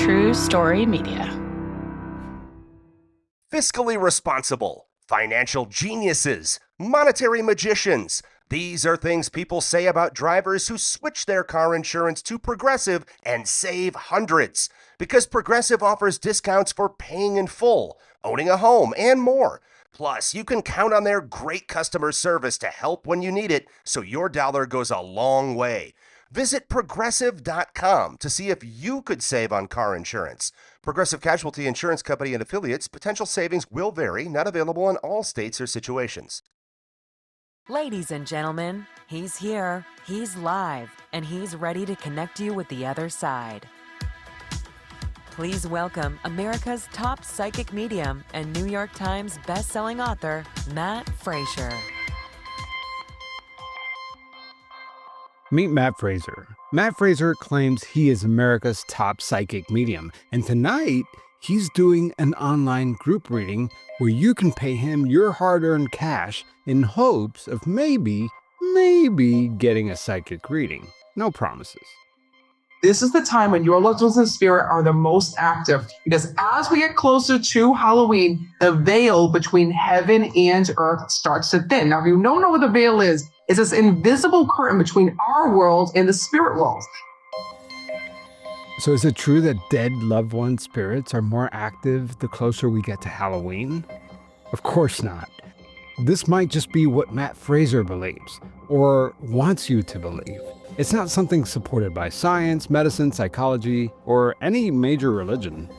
True Story Media. Fiscally responsible, financial geniuses, monetary magicians. These are things people say about drivers who switch their car insurance to Progressive and save hundreds. Because Progressive offers discounts for paying in full, owning a home, and more. Plus, you can count on their great customer service to help when you need it, so your dollar goes a long way. Visit Progressive.com to see if you could save on car insurance. Progressive Casualty Insurance Company and Affiliates. Potential savings will vary. Not available in all states or situations. Ladies and gentlemen, he's here, he's live, and he's ready to connect you with the other side. Please welcome America's top psychic medium and New York Times best-selling author, Matt Fraser. Meet Matt Fraser. Matt Fraser claims he is America's top psychic medium, and tonight he's doing an online group reading where you can pay him your hard-earned cash in hopes of maybe getting a psychic reading. No promises. This is the time when your loved ones in spirit are the most active, because as we get closer to Halloween, the veil between heaven and earth starts to thin. Now, if you don't know what the veil is, it's this invisible curtain between our world and the spirit world. So is it true that dead loved one spirits are more active the closer we get to Halloween? Of course not. This might just be what Matt Fraser believes, or wants you to believe. It's not something supported by science, medicine, psychology, or any major religion.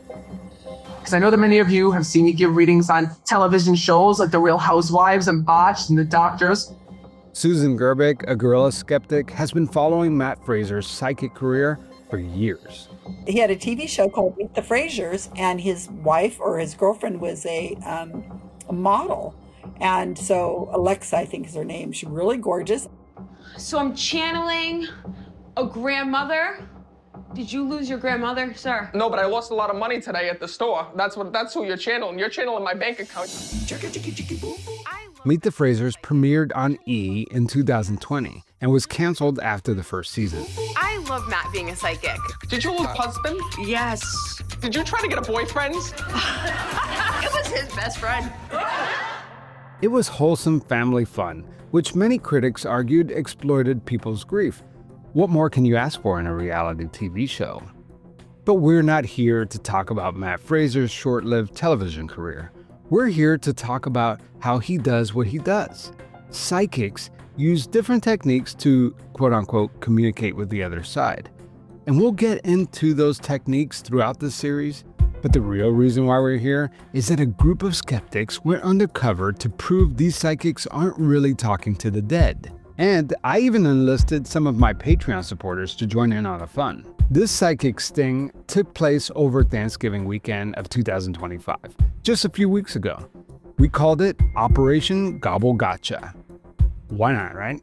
Because I know that many of you have seen me give readings on television shows like The Real Housewives and Botched and The Doctors. Susan Gerbic, a guerrilla skeptic, has been following Matt Fraser's psychic career for years. He had a TV show called Meet the Frasers, and his wife or his girlfriend was a model. And so Alexa, I think is her name. She's really gorgeous. So I'm channeling a grandmother. Did you lose your grandmother, sir? No, but I lost a lot of money today at the store. That's who you're channeling. You're channeling my bank account. Meet the Frasers premiered on E! In 2020 and was canceled after the first season. I love Matt being a psychic. Did you lose a husband? Yes. Did you try to get a boyfriend? It was his best friend. It was wholesome family fun, which many critics argued exploited people's grief. What more can you ask for in a reality TV show? But we're not here to talk about Matt Fraser's short-lived television career. We're here to talk about how he does what he does. Psychics use different techniques to, quote-unquote, communicate with the other side. And we'll get into those techniques throughout this series. But the real reason why we're here is that a group of skeptics went undercover to prove these psychics aren't really talking to the dead. And I even enlisted some of my Patreon supporters to join in on the fun. This psychic sting took place over Thanksgiving weekend of 2025, just a few weeks ago. We called it Operation Gobble Gotcha. Why not, right?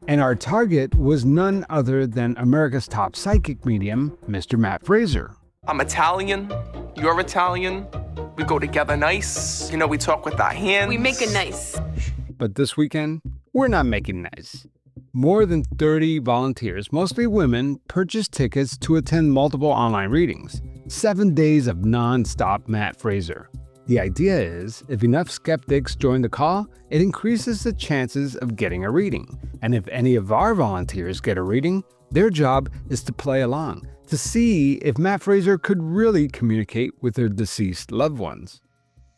And our target was none other than America's top psychic medium, Mr. Matt Fraser. I'm Italian. You're Italian. We go together nice. We talk with our hands. We make it nice. But this weekend, we're not making nice. More than 30 volunteers, mostly women, purchased tickets to attend multiple online readings. 7 days of non-stop Matt Fraser. The idea is, if enough skeptics join the call, it increases the chances of getting a reading. And if any of our volunteers get a reading, their job is to play along, to see if Matt Fraser could really communicate with their deceased loved ones.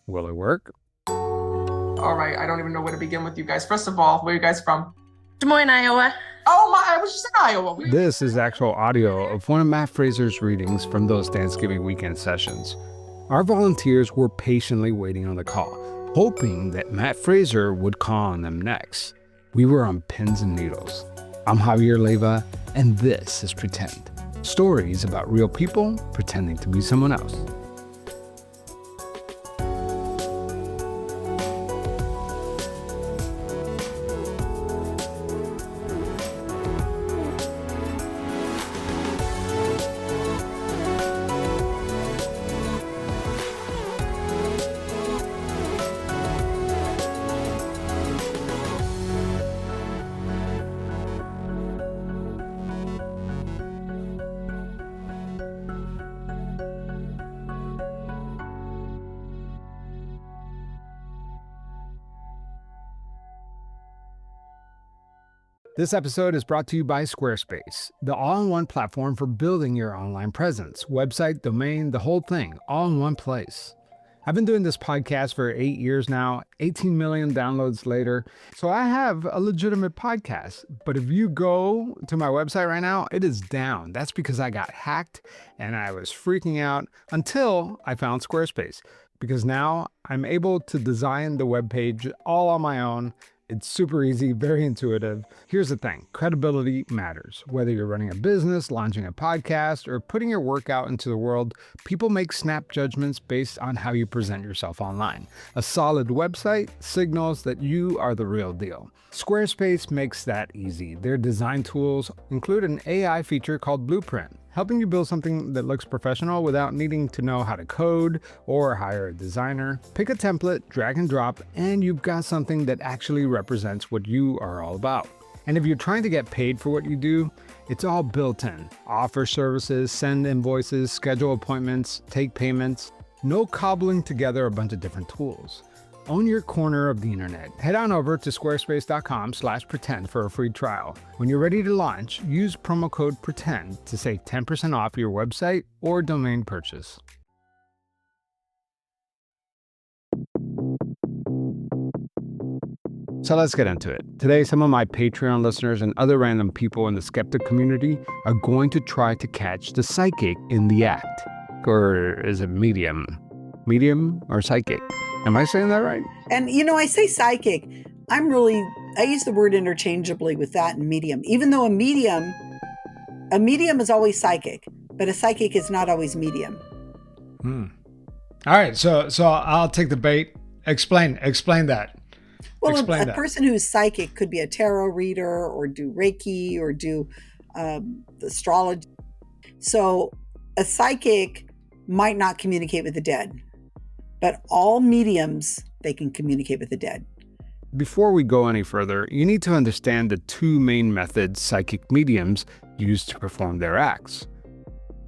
Will it work? All right, I don't even know where to begin with you guys. First of all, where are you guys from? Des Moines, Iowa. Oh my, I was just in Iowa. This is actual audio of one of Matt Fraser's readings from those Thanksgiving weekend sessions. Our volunteers were patiently waiting on the call, hoping that Matt Fraser would call on them next. We were on pins and needles. I'm Javier Leiva, and this is Pretend. Stories about real people pretending to be someone else. This episode is brought to you by Squarespace, the all-in-one platform for building your online presence, website, domain, the whole thing, all in one place. I've been doing this podcast for 8 years now, 18 million downloads later, so I have a legitimate podcast. But if you go to my website right now, it is down. That's because I got hacked and I was freaking out until I found Squarespace. Because now I'm able to design the web page all on my own. It's super easy, very intuitive. Here's the thing, credibility matters. Whether you're running a business, launching a podcast, or putting your work out into the world, people make snap judgments based on how you present yourself online. A solid website signals that you are the real deal. Squarespace makes that easy. Their design tools include an AI feature called Blueprint, helping you build something that looks professional without needing to know how to code or hire a designer. Pick a template, drag and drop, and you've got something that actually represents what you are all about. And if you're trying to get paid for what you do, it's all built in. Offer services, send invoices, schedule appointments, take payments. No cobbling together a bunch of different tools. Own your corner of the internet. Head on over to squarespace.com/pretend for a free trial. When you're ready to launch, use promo code PRETEND to save 10% off your website or domain purchase. So let's get into it. Today, some of my Patreon listeners and other random people in the skeptic community are going to try to catch the psychic in the act. Or is it medium? Medium or psychic? Am I saying that right? And, I say psychic. I use the word interchangeably with that and medium. Even though a medium is always psychic, but a psychic is not always medium. All right, so I'll take the bait. Explain that. Well, a person who's psychic could be a tarot reader or do Reiki or do astrology. So a psychic might not communicate with the dead. But all mediums, they can communicate with the dead. Before we go any further, you need to understand the two main methods psychic mediums use to perform their acts: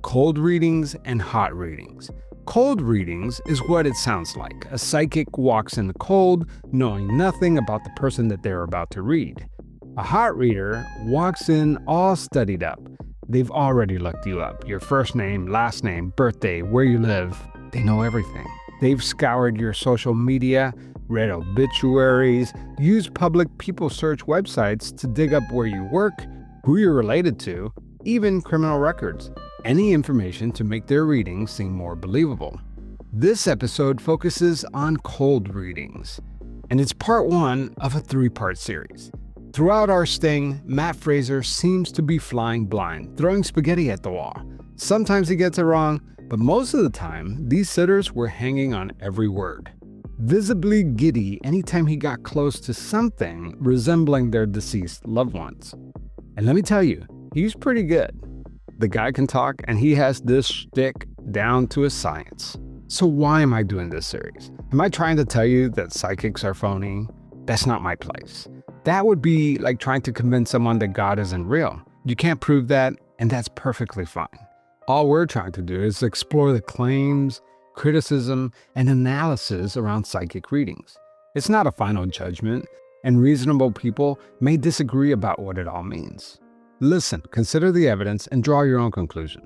cold readings and hot readings. Cold readings is what it sounds like. A psychic walks in the cold, knowing nothing about the person that they're about to read. A hot reader walks in all studied up. They've already looked you up. Your first name, last name, birthday, where you live. They know everything. They've scoured your social media, read obituaries, used public people search websites to dig up where you work, who you're related to, even criminal records. Any information to make their readings seem more believable. This episode focuses on cold readings, and it's part one of a 3-part series. Throughout our sting, Matt Fraser seems to be flying blind, throwing spaghetti at the wall. Sometimes he gets it wrong, but most of the time, these sitters were hanging on every word, visibly giddy anytime he got close to something resembling their deceased loved ones. And let me tell you, he's pretty good. The guy can talk, and he has this shtick down to a science. So why am I doing this series? Am I trying to tell you that psychics are phony? That's not my place. That would be like trying to convince someone that God isn't real. You can't prove that, and that's perfectly fine. All we're trying to do is explore the claims, criticism, and analysis around psychic readings. It's not a final judgment, and reasonable people may disagree about what it all means. Listen, consider the evidence, and draw your own conclusion.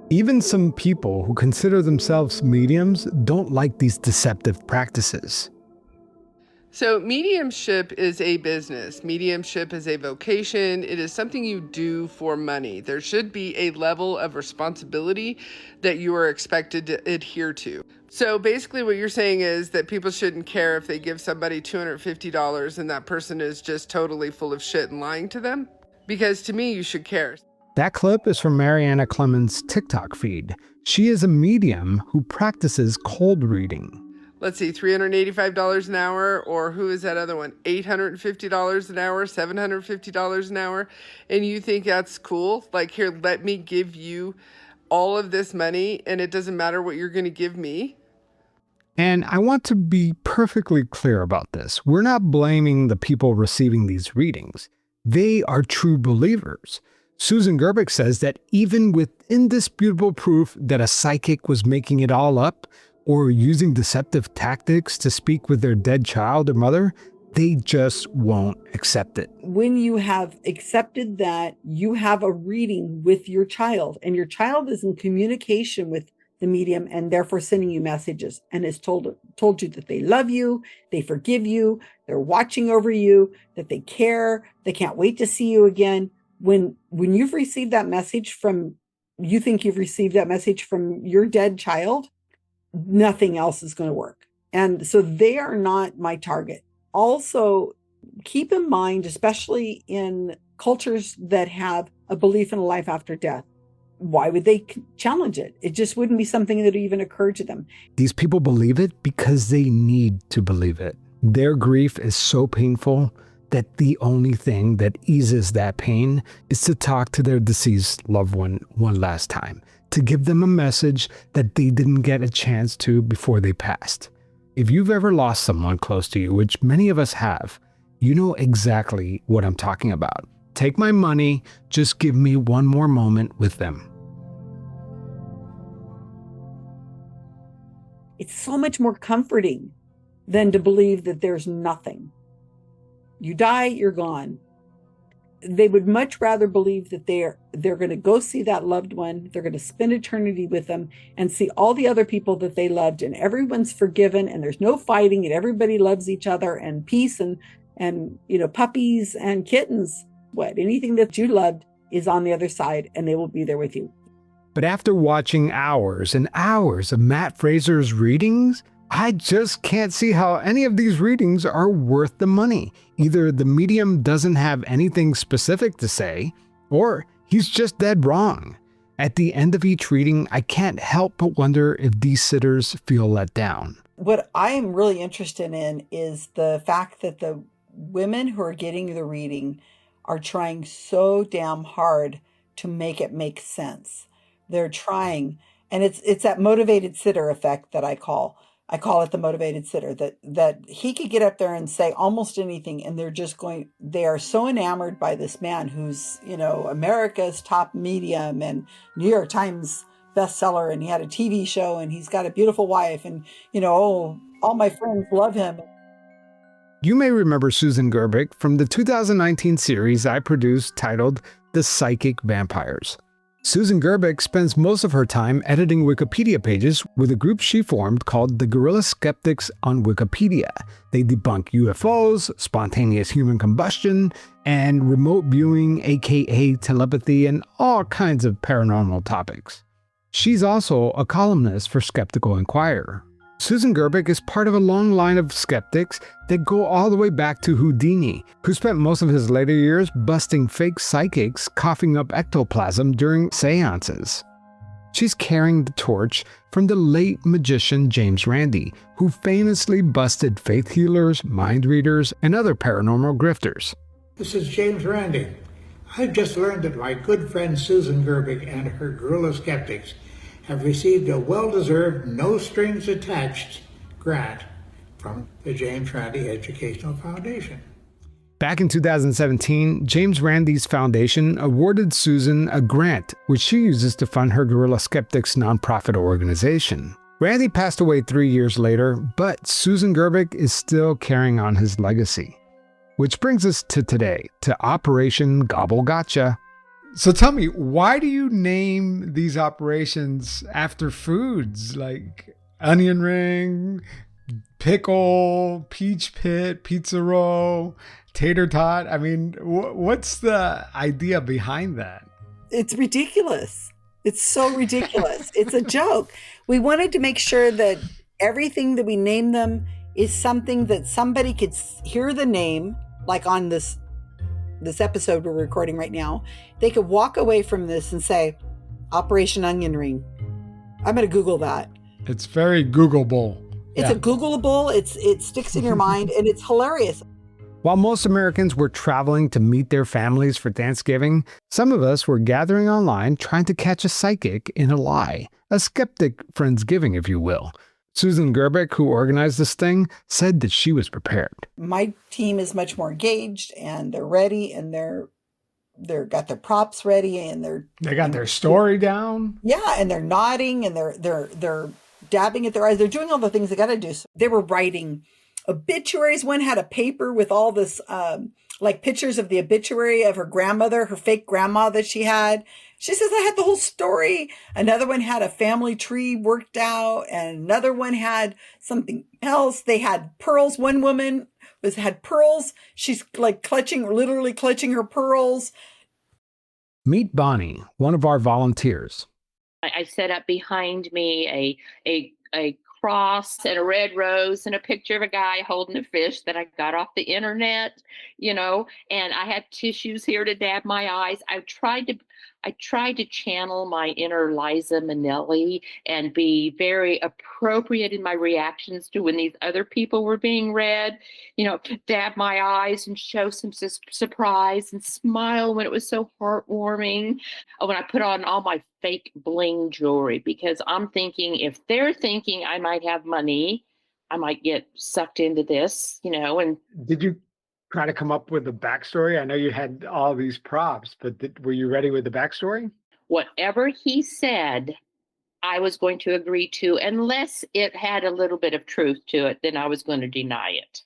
Even some people who consider themselves mediums don't like these deceptive practices. So mediumship is a business. Mediumship is a vocation. It is something you do for money. There should be a level of responsibility that you are expected to adhere to. So basically what you're saying is that people shouldn't care if they give somebody $250 and that person is just totally full of shit and lying to them? Because to me, you should care. That clip is from Mariana Clemens' TikTok feed. She is a medium who practices cold reading. Let's see, $385 an hour, or who is that other one? $850 an hour, $750 an hour. And you think that's cool? Like, here, let me give you all of this money and it doesn't matter what you're going to give me? And I want to be perfectly clear about this. We're not blaming the people receiving these readings. They are true believers. Susan Gerbic says that even with indisputable proof that a psychic was making it all up, or using deceptive tactics to speak with their dead child or mother, they just won't accept it. When you have accepted that you have a reading with your child and your child is in communication with the medium and therefore sending you messages and has told you that they love you, they forgive you, they're watching over you, that they care, they can't wait to see you again. When you've received that message you think you've received that message from your dead child, nothing else is going to work. And so they are not my target. Also, keep in mind, especially in cultures that have a belief in a life after death, why would they challenge it? It just wouldn't be something that would even occur to them. These people believe it because they need to believe it. Their grief is so painful that the only thing that eases that pain is to talk to their deceased loved one last time, to give them a message that they didn't get a chance to before they passed. If you've ever lost someone close to you, which many of us have, you know exactly what I'm talking about. Take my money, just give me one more moment with them. It's so much more comforting than to believe that there's nothing. You die, you're gone. They would much rather believe that they're going to go see that loved one, they're going to spend eternity with them and see all the other people that they loved, and everyone's forgiven and there's no fighting and everybody loves each other and peace and puppies and kittens. Anything that you loved is on the other side and they will be there with you. But after watching hours and hours of Matt Fraser's readings, I just can't see how any of these readings are worth the money. Either the medium doesn't have anything specific to say, or he's just dead wrong. At the end of each reading, I can't help but wonder if these sitters feel let down. What I am really interested in is the fact that the women who are getting the reading are trying so damn hard to make it make sense. They're trying, and it's that motivated sitter effect that I call it the motivated sitter, that he could get up there and say almost anything, and they are so enamored by this man who's, America's top medium and New York Times bestseller, and he had a TV show and he's got a beautiful wife, and, all my friends love him. You may remember Susan Gerbic from the 2019 series I produced titled The Psychic Vampires. Susan Gerbic spends most of her time editing Wikipedia pages with a group she formed called the Guerrilla Skeptics on Wikipedia. They debunk UFOs, spontaneous human combustion, and remote viewing, aka telepathy, and all kinds of paranormal topics. She's also a columnist for Skeptical Inquirer. Susan Gerbic is part of a long line of skeptics that go all the way back to Houdini, who spent most of his later years busting fake psychics coughing up ectoplasm during seances. She's carrying the torch from the late magician James Randi, who famously busted faith healers, mind readers, and other paranormal grifters. This is James Randi. I've just learned that my good friend Susan Gerbic and her Guerrilla Skeptics have received a well-deserved, no-strings-attached grant from the James Randi Educational Foundation. Back in 2017, James Randi's foundation awarded Susan a grant, which she uses to fund her Guerrilla Skeptics nonprofit organization. Randi passed away 3 years later, but Susan Gerbic is still carrying on his legacy. Which brings us to today, to Operation Gobble Gotcha. So tell me, why do you name these operations after foods like onion ring, pickle, peach pit, pizza roll, tater tot? I mean, what's the idea behind that? It's ridiculous. It's so ridiculous. It's a joke. We wanted to make sure that everything that we name them is something that somebody could hear the name, like on this episode we're recording right now. They could walk away from this and say, Operation Onion Ring. I'm going to Google that. It's very Googleable. It's a Googleable. It sticks in your mind, and it's hilarious. While most Americans were traveling to meet their families for Thanksgiving, some of us were gathering online trying to catch a psychic in a lie, a skeptic Friendsgiving, if you will. Susan Gerbic, who organized this thing, said that she was prepared. My team is much more engaged, and they're ready, and they're got their props ready, and they got their story down. Yeah, and they're nodding, and they're dabbing at their eyes. They're doing all the things they got to do. So they were writing obituaries. One had a paper with all this, like pictures of the obituary of her grandmother, her fake grandma that she had. She says, I had the whole story. Another one had a family tree worked out, and another one had something else. They had pearls. One woman had pearls. She's like literally clutching her pearls. Meet Bonnie, one of our volunteers. I set up behind me a cross and a red rose and a picture of a guy holding a fish that I got off the internet, and I had tissues here to dab my eyes. I tried to channel my inner Liza Minnelli and be very appropriate in my reactions to when these other people were being read, dab my eyes and show some surprise and smile when it was so heartwarming. When I put on all my fake bling jewelry, because I'm thinking if they're thinking I might have money, I might get sucked into this, and Did you try to come up with a backstory? I know you had all these props, but were you ready with the backstory? whatever he said, I was going to agree to, unless it had a little bit of truth to it, then I was going to deny it.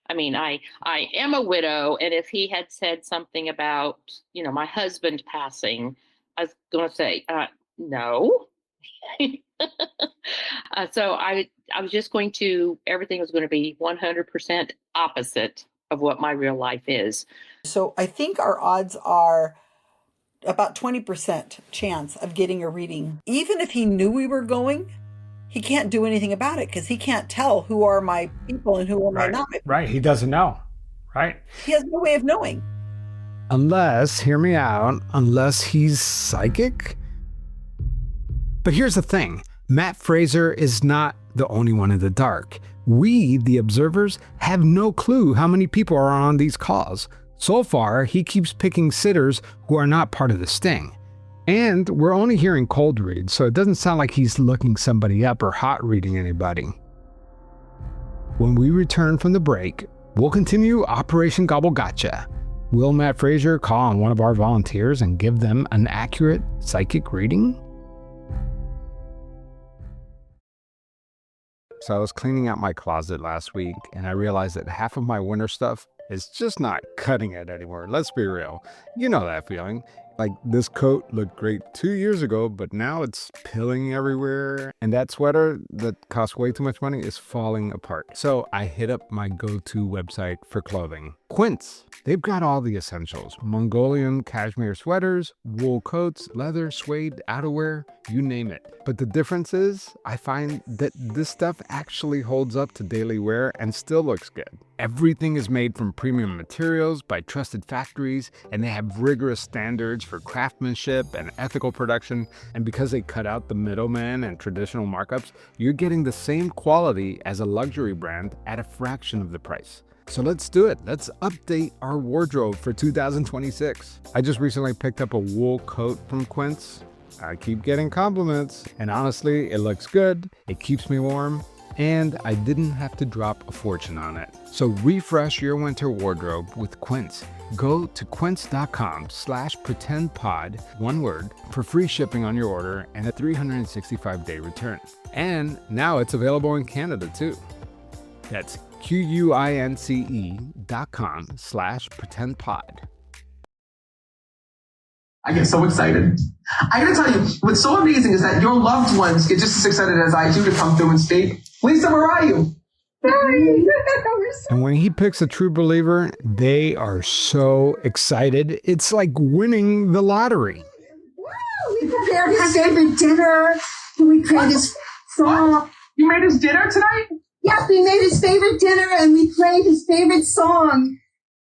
I mean, I am a widow, and if he had said something about, my husband passing, I was going to say, no. So I was just going to, everything was going to be 100% opposite of what my real life is. So I think our odds are about 20% chance of getting a reading. Even if he knew we were going, he can't do anything about it because he can't tell who are my people and who are my not. Right. He doesn't know. Right. He has no way of knowing. Unless, hear me out, unless he's psychic. But here's the thing. Matt Fraser is not the only one in the dark. We, the observers, have no clue how many people are on these calls. So far, he keeps picking sitters who are not part of the sting. And we're only hearing cold reads, so it doesn't sound like he's looking somebody up or hot reading anybody. When we return from the break, we'll continue Operation Gobble Gotcha. Will Matt Fraser call on one of our volunteers and give them an accurate psychic reading? So I was cleaning out my closet last week, and I realized that half of my winter stuff is just not cutting it anymore. Let's be real. You know that feeling. Like, this coat looked great 2 years ago, but now it's pilling everywhere. And that sweater that cost way too much money is falling apart. So I hit up my go-to website for clothing, Quince. They've got all the essentials: Mongolian cashmere sweaters, wool coats, leather, suede, outerwear, you name it. But the difference is, I find that this stuff actually holds up to daily wear and still looks good. Everything is made from premium materials by trusted factories, and they have rigorous standards for craftsmanship and ethical production. And because they cut out the middleman and traditional markups, you're getting the same quality as a luxury brand at a fraction of the price. So let's do it. Let's update our wardrobe for 2026. I just recently picked up a wool coat from Quince. I keep getting compliments, and honestly, it looks good, it keeps me warm, and I didn't have to drop a fortune on it. So refresh your winter wardrobe with Quince. Go to quince.com/pretendpod, one word, for free shipping on your order and a 365-day return. And now it's available in Canada too. That's QUINCE.com/pretendpod. I get so excited. I gotta tell you, what's so amazing is that your loved ones get just as excited as I do to come through and speak. Lisa, where are you? And when he picks a true believer, they are so excited. It's like winning the lottery. We prepared his favorite dinner. We played his song. You made his dinner tonight? Yes, we made his favorite dinner and we played his favorite song.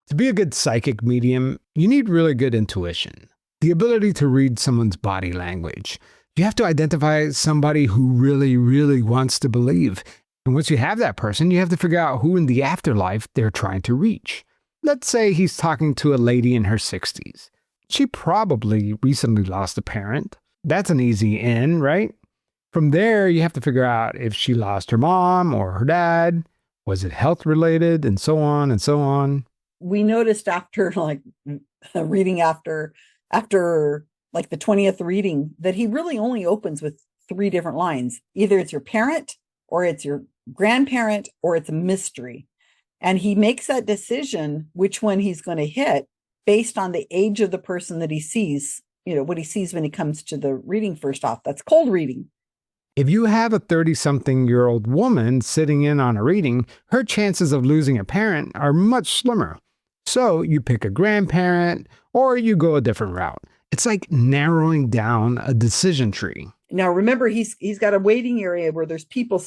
To be a good psychic medium, you need really good intuition. The ability to read someone's body language. You have to identify somebody who really, really wants to believe. And once you have that person, you have to figure out who in the afterlife they're trying to reach. Let's say he's talking to a lady in her 60s. She probably recently lost a parent. That's an easy in, right? From there, you have to figure out if she lost her mom or her dad. Was it health related? And so on and so on. We noticed after reading after like the 20th reading that he really only opens with three different lines. Either it's your parent, or it's your grandparent, or it's a mystery. And he makes that decision which one he's going to hit based on the age of the person that he sees, what he sees when he comes to the reading first off. That's cold reading. If you have a 30-something-year-old woman sitting in on a reading, her chances of losing a parent are much slimmer. So you pick a grandparent or you go a different route. It's like narrowing down a decision tree. Now, remember, he's got a waiting area where there's people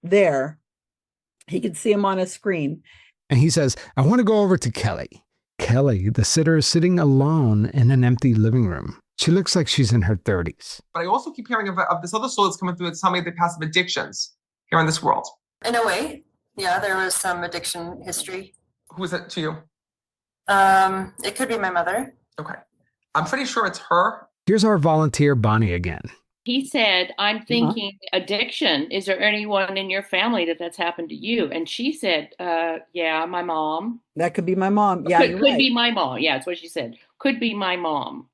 there. He can see them on a screen. And he says, I want to go over to Kelly. Kelly, the sitter, is sitting alone in an empty living room. She looks like she's in her 30s. But I also keep hearing of this other soul that's coming through that's telling me they passive addictions here in this world. In a way, yeah, there was some addiction history. Who is it to you? It could be my mother. Okay. I'm pretty sure it's her. Here's our volunteer, Bonnie, again. He said, I'm thinking addiction. Is there anyone in your family that's happened to you? And she said, yeah, my mom. That could be my mom. Yeah, could be my mom. Yeah, that's what she said. Could be my mom.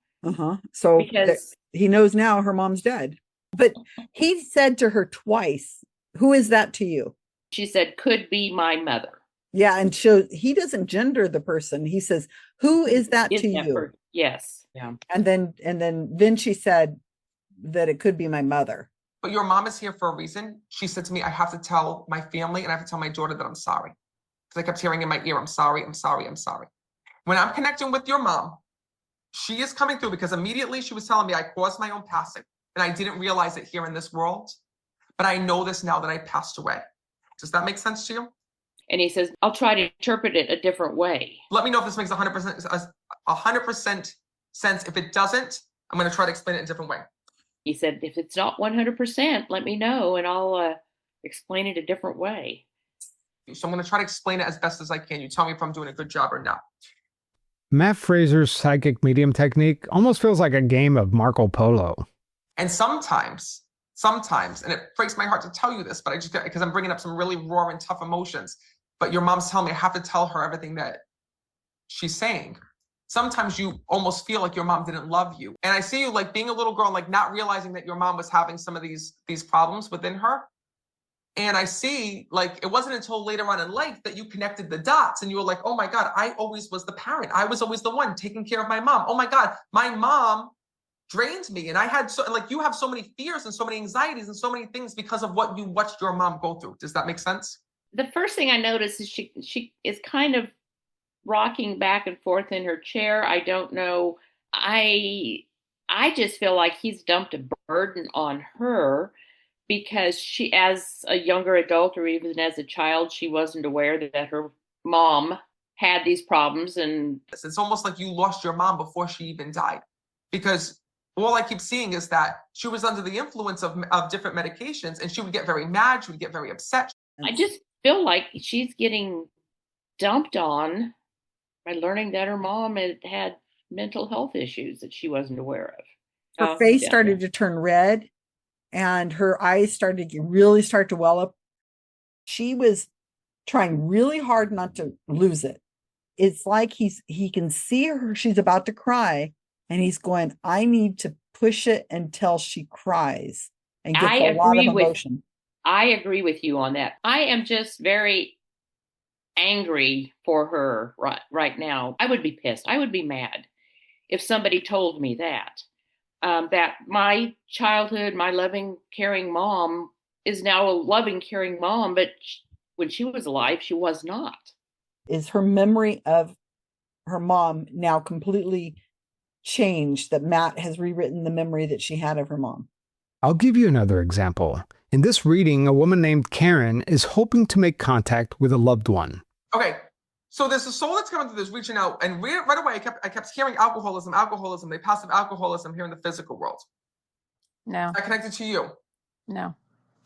So because he knows now her mom's dead. But he said to her twice, who is that to you? She said, could be my mother. Yeah, and he doesn't gender the person. He says, who is that to you? Yes. Yeah. And then she said that it could be my mother. But your mom is here for a reason. She said to me, I have to tell my family and I have to tell my daughter that I'm sorry. Because I kept hearing in my ear, I'm sorry, I'm sorry, I'm sorry. When I'm connecting with your mom, she is coming through because immediately she was telling me I caused my own passing. And I didn't realize it here in this world. But I know this now that I passed away. Does that make sense to you? And he says, I'll try to interpret it a different way. Let me know if this makes 100% sense. If it doesn't, I'm going to try to explain it in a different way. He said, if it's not 100%, let me know and I'll explain it a different way. So I'm going to try to explain it as best as I can. You tell me if I'm doing a good job or not. Matt Fraser's psychic medium technique almost feels like a game of Marco Polo. And sometimes, and it breaks my heart to tell you this, but because I'm bringing up some really raw and tough emotions, but your mom's telling me I have to tell her everything that she's saying. Sometimes you almost feel like your mom didn't love you. And I see you like being a little girl, like not realizing that your mom was having some of these problems within her. And I see like it wasn't until later on in life that you connected the dots and you were like, oh my God, I always was the parent. I was always the one taking care of my mom. Oh my God, my mom drained me. And I had you have so many fears and so many anxieties and so many things because of what you watched your mom go through. Does that make sense? The first thing I noticed is she is kind of rocking back and forth in her chair. I don't know. I just feel like he's dumped a burden on her because she, as a younger adult or even as a child, she wasn't aware that her mom had these problems. And it's almost like you lost your mom before she even died, because all I keep seeing is that she was under the influence of different medications and she would get very mad. She would get very upset. I just feel like she's getting dumped on by learning that her mom had mental health issues that she wasn't aware of. Her face started to turn red and her eyes started to really start to well up. She was trying really hard not to lose it. It's like he can see her, she's about to cry, and he's going, I need to push it until she cries and gets a lot of emotion. I agree with you on that. I am just very angry for her right now. I would be pissed. I would be mad if somebody told me that my childhood, my loving, caring mom is now a loving, caring mom, but when she was alive, she was not. Is her memory of her mom now completely changed, that Matt has rewritten the memory that she had of her mom? I'll give you another example. In this reading, a woman named Karen is hoping to make contact with a loved one. Okay, so there's a soul that's coming through this, reaching out, and right away I kept hearing alcoholism, they passive alcoholism here in the physical world. No. Is that connected to you? No.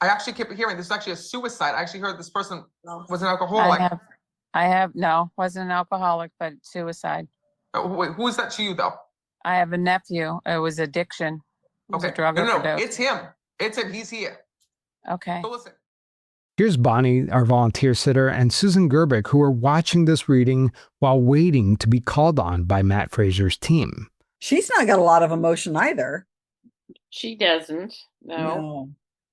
I actually kept hearing this is actually a suicide. I actually heard this person was an alcoholic. Wasn't an alcoholic, but suicide. Wait, who is that to you though? I have a nephew. It was addiction. It was a drug overdose. It's him. It's him. He's here. Okay. So listen. Here's Bonnie, our volunteer sitter, and Susan Gerbic, who are watching this reading while waiting to be called on by Matt Fraser's team. She's not got a lot of emotion either. She doesn't. No. No.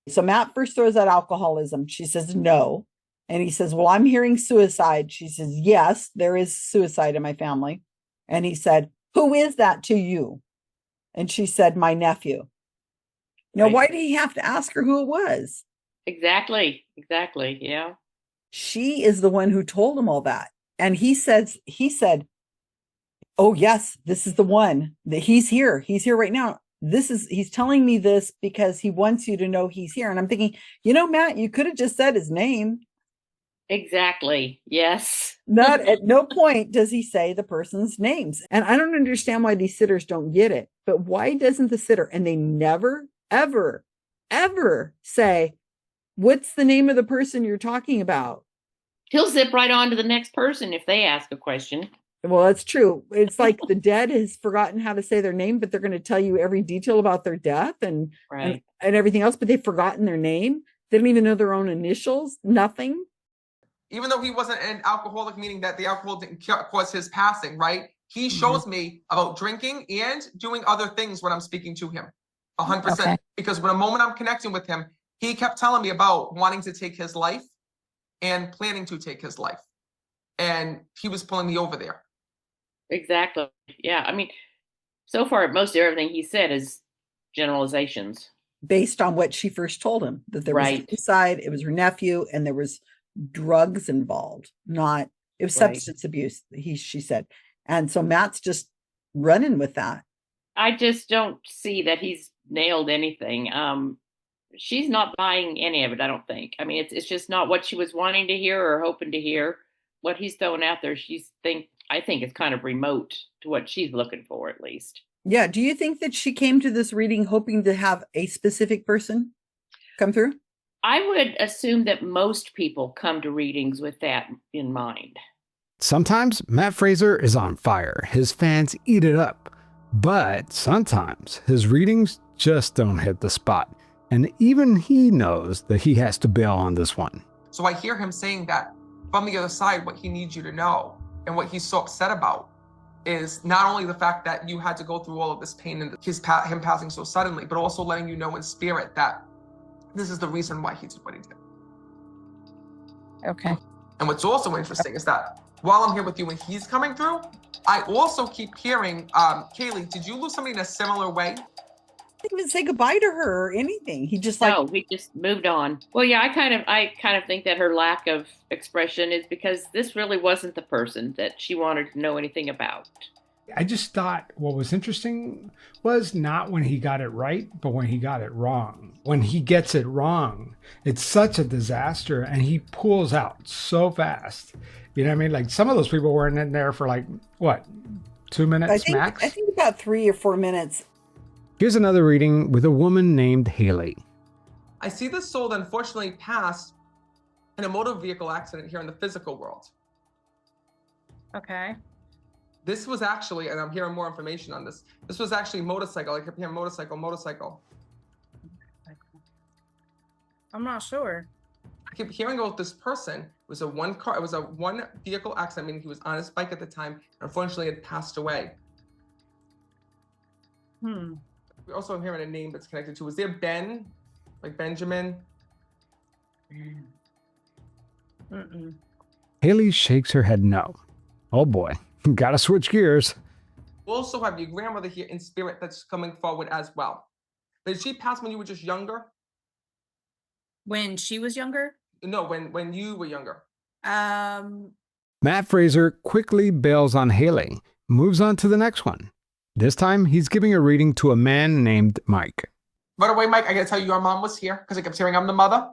So Matt first throws out alcoholism. She says no. And he says, well, I'm hearing suicide. She says, yes, there is suicide in my family. And he said, who is that to you? And she said, my nephew. Now, why did he have to ask her who it was? Exactly. Yeah. She is the one who told him all that. And he said, oh, yes, this is the one that he's here. He's here right now. He's telling me this because he wants you to know he's here. And I'm thinking, Matt, you could have just said his name. Exactly. Yes. Not at no point does he say the person's names. And I don't understand why these sitters don't get it. But why doesn't the sitter, and they never, ever, ever say, what's the name of the person you're talking about? He'll zip right on to the next person if they ask a question. Well, that's true. It's like the dead has forgotten how to say their name, but they're going to tell you every detail about their death and everything else, but they've forgotten their name. They don't even know their own initials, nothing. Even though he wasn't an alcoholic, meaning that the alcohol didn't cause his passing, right? He shows me about drinking and doing other things when I'm speaking to him. 100%. Okay. Because when a moment I'm connecting with him, he kept telling me about wanting to take his life and planning to take his life. And he was pulling me over there. Exactly. Yeah. I mean, so far, most of everything he said is generalizations. Based on what she first told him, that there was suicide, it was her nephew, and there was drugs involved. It was substance abuse, she said. And so Matt's just running with that. I just don't see that he's nailed anything. She's not buying any of it, I don't think. I mean, it's just not what she was wanting to hear or hoping to hear. What he's throwing out there, I think it's kind of remote to what she's looking for, at least. Yeah. Do you think that she came to this reading hoping to have a specific person come through? I would assume that most people come to readings with that in mind. Sometimes Matt Fraser is on fire. His fans eat it up. But sometimes his readings just don't hit the spot. And even he knows that he has to bail on this one. So I hear him saying that from the other side, what he needs you to know and what he's so upset about is not only the fact that you had to go through all of this pain and him passing so suddenly, but also letting you know in spirit that this is the reason why he did what he did. Okay. And what's also interesting is that while I'm here with you and he's coming through, I also keep hearing, Kaylee, did you lose somebody in a similar way? I didn't even say goodbye to her or anything. He just No, we just moved on. Well, yeah, I kind of think that her lack of expression is because this really wasn't the person that she wanted to know anything about. I just thought what was interesting was not when he got it right, but when he got it wrong. When he gets it wrong, it's such a disaster, and he pulls out so fast. You know what I mean? Like, some of those people weren't in there for 2 minutes max? I think about 3 or 4 minutes. Here's another reading with a woman named Haley. I see this soul that unfortunately passed in a motor vehicle accident here in the physical world. Okay. This was actually, and I'm hearing more information on this, this was actually motorcycle. I kept hearing motorcycle. I'm not sure. I kept hearing about this person. It was a one vehicle accident, meaning he was on his bike at the time, and unfortunately had passed away. We also am hearing a name that's connected to, was there Ben? Like Benjamin? Haley shakes her head no. Oh boy, gotta switch gears. We also have your grandmother here in spirit that's coming forward as well. Did she pass when you were just younger? When she was younger? No, when you were younger. Matt Fraser quickly bails on Haley, moves on to the next one. This time, he's giving a reading to a man named Mike. By the way, Mike, I gotta tell you, your mom was here because I kept hearing I'm the mother.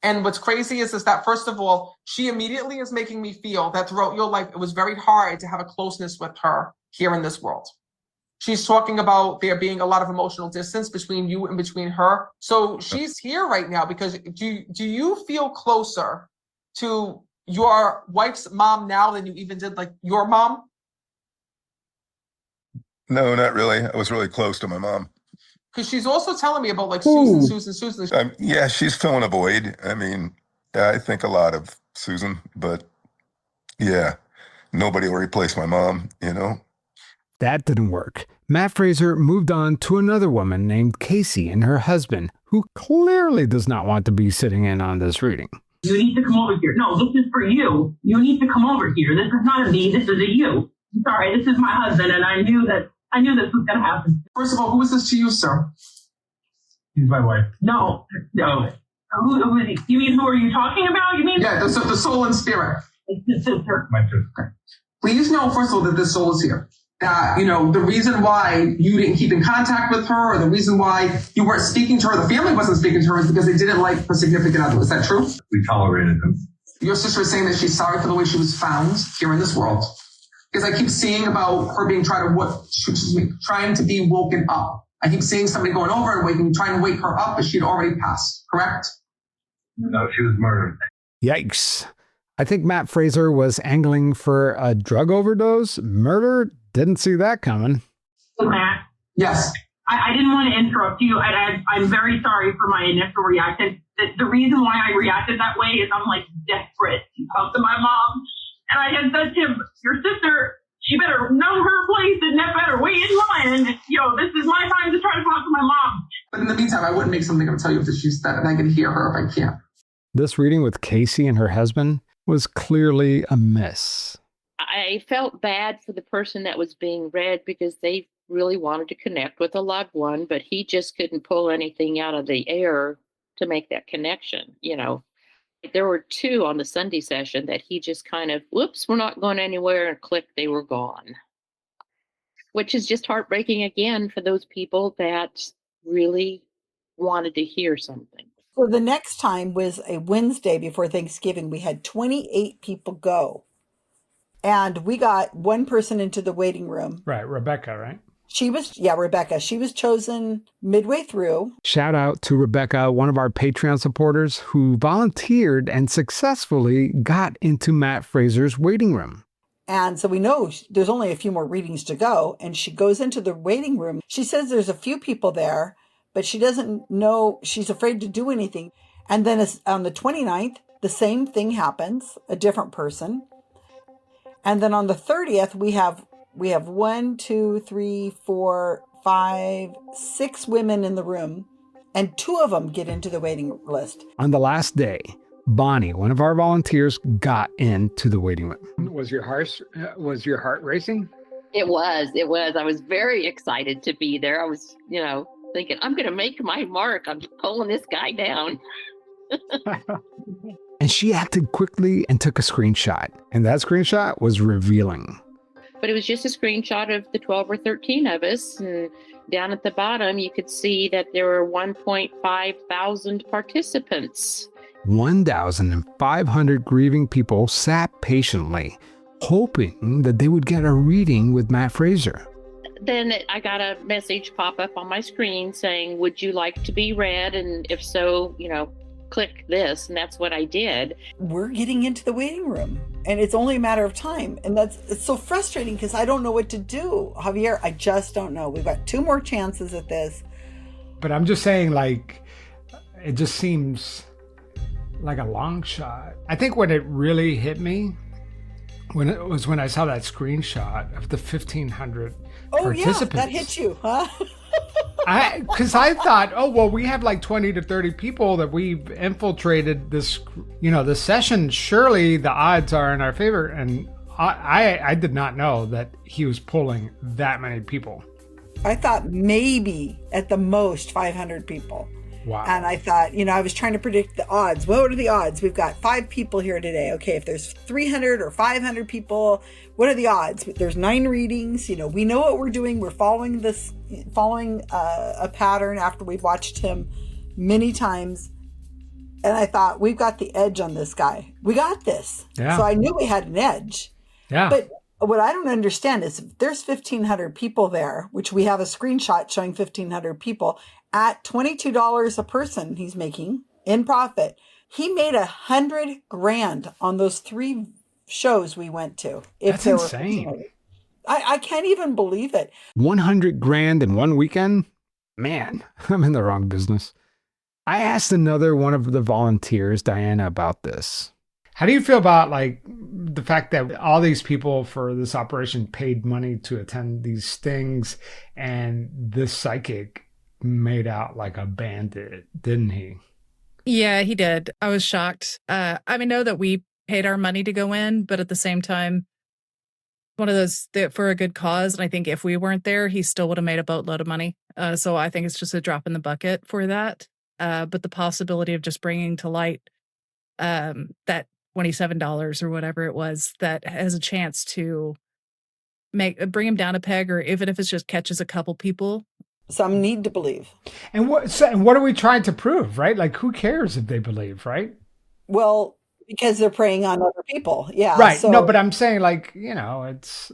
And what's crazy is that, first of all, she immediately is making me feel that throughout your life, it was very hard to have a closness with her here in this world. She's talking about there being a lot of emotional distance between you and between her. So she's here right now because do you feel closer to your wife's mom now than you even did like your mom? No, not really. I was really close to my mom. Because she's also telling me about like Susan. Yeah, she's filling a void. I mean, I think a lot of Susan, but yeah, nobody will replace my mom, you know? that didn't work, Matt Fraser moved on to another woman named Casey and her husband, who clearly does not want to be sitting in on this reading. You need to come over here. No, this is for you. You need to come over here. This is not a me. This is a you. Sorry, this is my husband, and I knew this was going to happen. First of all, who is this to you, sir? He's my wife. No. Who is he? You mean who are you talking about? You mean? Yeah, the soul and spirit. It's the sister. My sister. Please know, first of all, that this soul is here. That, the reason why you didn't keep in contact with her, or the reason why you weren't speaking to her, the family wasn't speaking to her, is because they didn't like her significant other. Is that true? We tolerated them. Your sister is saying that she's sorry for the way she was found here in this world. Because I keep seeing about her being trying to be woken up. I keep seeing somebody going over and trying to wake her up, but she'd already passed, correct? No, she was murdered. Yikes. I think Matt Fraser was angling for a drug overdose. Murder? Didn't see that coming. Matt? Yes. I didn't want to interrupt you. I'm very sorry for my initial reaction. The reason why I reacted that way is I'm desperate to talk to my mom. And I had said to him, your sister, she better know her place and that better wait in line. And, this is my time to try to talk to my mom. But in the meantime, I wouldn't make something up and tell you if she's that, and I can hear her if I can't. This reading with Casey and her husband was clearly a miss. I felt bad for the person that was being read because they really wanted to connect with a loved one, but he just couldn't pull anything out of the air to make that connection. There were two on the Sunday session that he just kind of, whoops, we're not going anywhere, and click, they were gone. Which is just heartbreaking again for those people that really wanted to hear something. So the next time was a Wednesday before Thanksgiving. We had 28 people go. And we got one person into the waiting room. Right, Rebecca, right? Rebecca. She was chosen midway through. Shout out to Rebecca, one of our Patreon supporters who volunteered and successfully got into Matt Fraser's waiting room. And so we know there's only a few more readings to go. And she goes into the waiting room. She says there's a few people there, but she doesn't know. She's afraid to do anything. And then on the 29th, the same thing happens, a different person. And then on the 30th, we have 1, 2, 3, 4, 5, 6 women in the room, and 2 of them get into the waiting list. On the last day, Bonnie, one of our volunteers, got into the waiting room. Was your heart racing? It was. I was very excited to be there. I was, thinking, I'm going to make my mark. I'm pulling this guy down. And she acted quickly and took a screenshot. And that screenshot was revealing. But it was just a screenshot of the 12 or 13 of us. And down at the bottom, you could see that there were 1.5 thousand participants. 1,500 grieving people sat patiently, hoping that they would get a reading with Matt Fraser. Then I got a message pop up on my screen saying, would you like to be read? And if so, click this. And that's what I did. We're getting into the waiting room and it's only a matter of time. And it's so frustrating because I don't know what to do. Javier, I just don't know. We've got 2 more chances at this. But I'm just saying, it just seems like a long shot. I think when it really hit me when I saw that screenshot of the 1,500 participants. Yeah, that hit you, huh? Because I thought, we have 20 to 30 people that we've infiltrated this, the session. Surely the odds are in our favor. And I did not know that he was pulling that many people. I thought maybe at the most 500 people. Wow. And I thought, I was trying to predict the odds. What are the odds? We've got 5 people here today. Okay, if there's 300 or 500 people, what are the odds? There's 9 readings. We know what we're doing. We're following a pattern after we've watched him many times. And I thought, we've got the edge on this guy. We got this. Yeah. So I knew we had an edge. Yeah. But what I don't understand is if there's 1,500 people there, which we have a screenshot showing 1,500 people, at $22 a person he's making in profit. He made $100,000 on those 3 shows we went to. That's insane. I can't even believe it. $100,000 in one weekend? Man, I'm in the wrong business. I asked another one of the volunteers, Diana, about this. How do you feel about like the fact that all these people for this operation paid money to attend these stings, and this psychic made out like a bandit, didn't he? Yeah, he did. I was shocked. I know that we paid our money to go in, but at the same time, one of those that for a good cause. And I think if we weren't there, he still would have made a boatload of money. So I think it's just a drop in the bucket for that. But the possibility of just bringing to light that $27 or whatever it was that has a chance to bring him down a peg, or even if it's just catches a couple people. Some need to believe. And what are we trying to prove, right? Like, who cares if they believe, right? Well, because they're preying on other people. Yeah. Right. So No, but I'm saying, like, you know, it's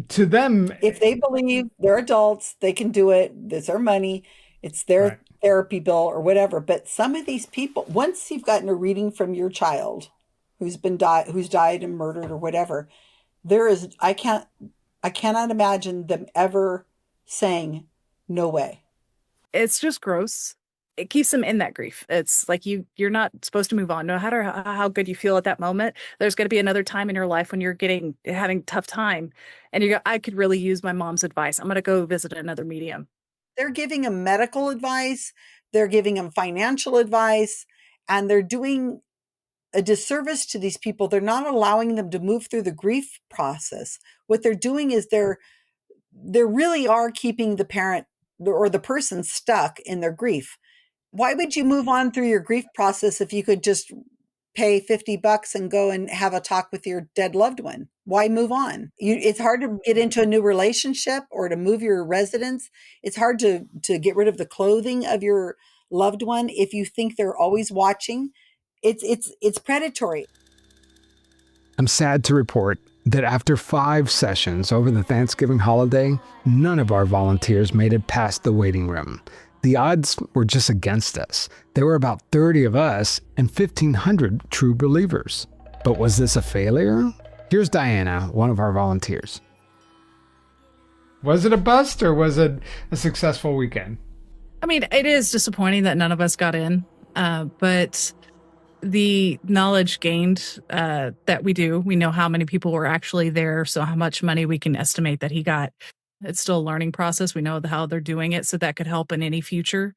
to them. if they believe they're adults, they can do it. It's their money. It's their therapy bill or whatever. But some of these people, once you've gotten a reading from your child who's died and murdered or whatever, I cannot imagine them ever saying, no way. It's just gross. It keeps them in that grief. It's like you're not supposed to move on. No matter how good you feel at that moment, there's going to be another time in your life when you're having a tough time, and you go, I could really use my mom's advice. I'm going to go visit another medium. They're giving them medical advice. They're giving them financial advice, and they're doing a disservice to these people. They're not allowing them to move through the grief process. What they're doing is they really are keeping the parent or the person stuck in their grief. Why would you move on through your grief process if you could just pay $50 and go and have a talk with your dead loved one? Why move on? It's hard to get into a new relationship or to move your residence. It's hard to get rid of the clothing of your loved one if you think they're always watching. It's predatory. I'm sad to report that after 5 sessions over the Thanksgiving holiday, none of our volunteers made it past the waiting room. The odds were just against us. There were about 30 of us and 1,500 true believers. But was this a failure? Here's Diana, one of our volunteers. Was it a bust, or was it a successful weekend? I mean, it is disappointing that none of us got in, but the knowledge gained that we know how many people were actually there, so how much money we can estimate that he got. It's still a learning process. We know how they're doing it, so that could help in any future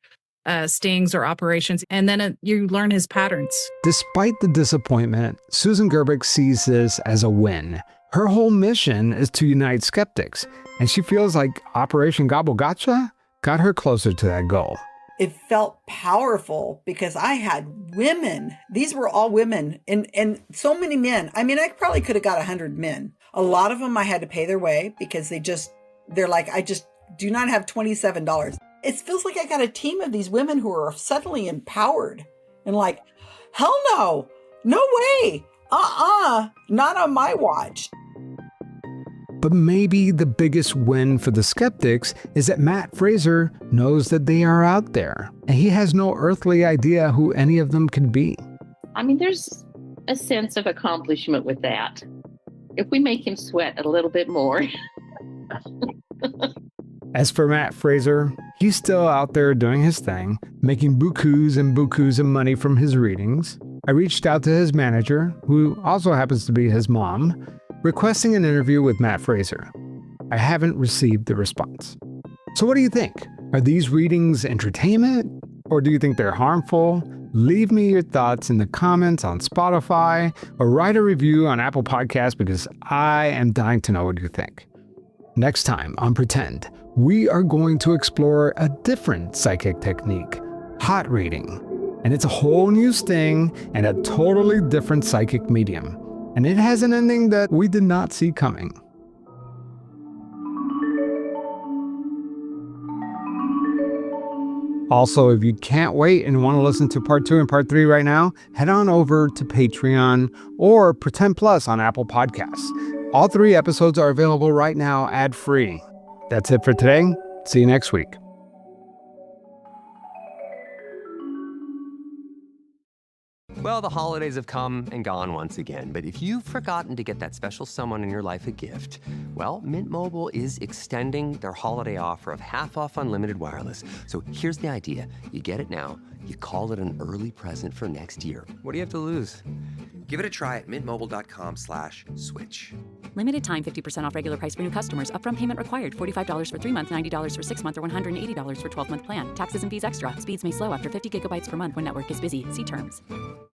stings or operations. And then you learn his patterns. Despite the disappointment, Susan Gerbic sees this as a win. Her whole mission is to unite skeptics, and she feels like Operation Gobble Gotcha got her closer to that goal. It felt powerful because I had women. These were all women and so many men. I mean, I probably could have got 100 men. A lot of them I had to pay their way because they're like, I just do not have $27. It feels like I got a team of these women who are suddenly empowered and like, hell no, no way. Not on my watch. But maybe the biggest win for the skeptics is that Matt Fraser knows that they are out there, and he has no earthly idea who any of them could be. I mean, there's a sense of accomplishment with that. If we make him sweat a little bit more. As for Matt Fraser, he's still out there doing his thing, making bukus and bukus of money from his readings. I reached out to his manager, who also happens to be his mom, requesting an interview with Matt Fraser. I haven't received the response. So what do you think? Are these readings entertainment, or do you think they're harmful? Leave me your thoughts in the comments on Spotify, or write a review on Apple Podcasts, because I am dying to know what you think. Next time on Pretend, we are going to explore a different psychic technique, hot reading. And it's a whole new sting and a totally different psychic medium. And it has an ending that we did not see coming. Also, if you can't wait and want to listen to part 2 and part 3 right now, head on over to Patreon or Pretend Plus on Apple Podcasts. All 3 episodes are available right now ad-free. That's it for today. See you next week. Well, the holidays have come and gone once again, but if you've forgotten to get that special someone in your life a gift, well, Mint Mobile is extending their holiday offer of half off unlimited wireless. So here's the idea. You get it now, you call it an early present for next year. What do you have to lose? Give it a try at mintmobile.com/switch. Limited time 50% off regular price for new customers. Upfront payment required. $45 for 3 months, $90 for 6 months, or $180 for 12-month plan. Taxes and fees extra. Speeds may slow after 50 gigabytes per month when network is busy. See terms.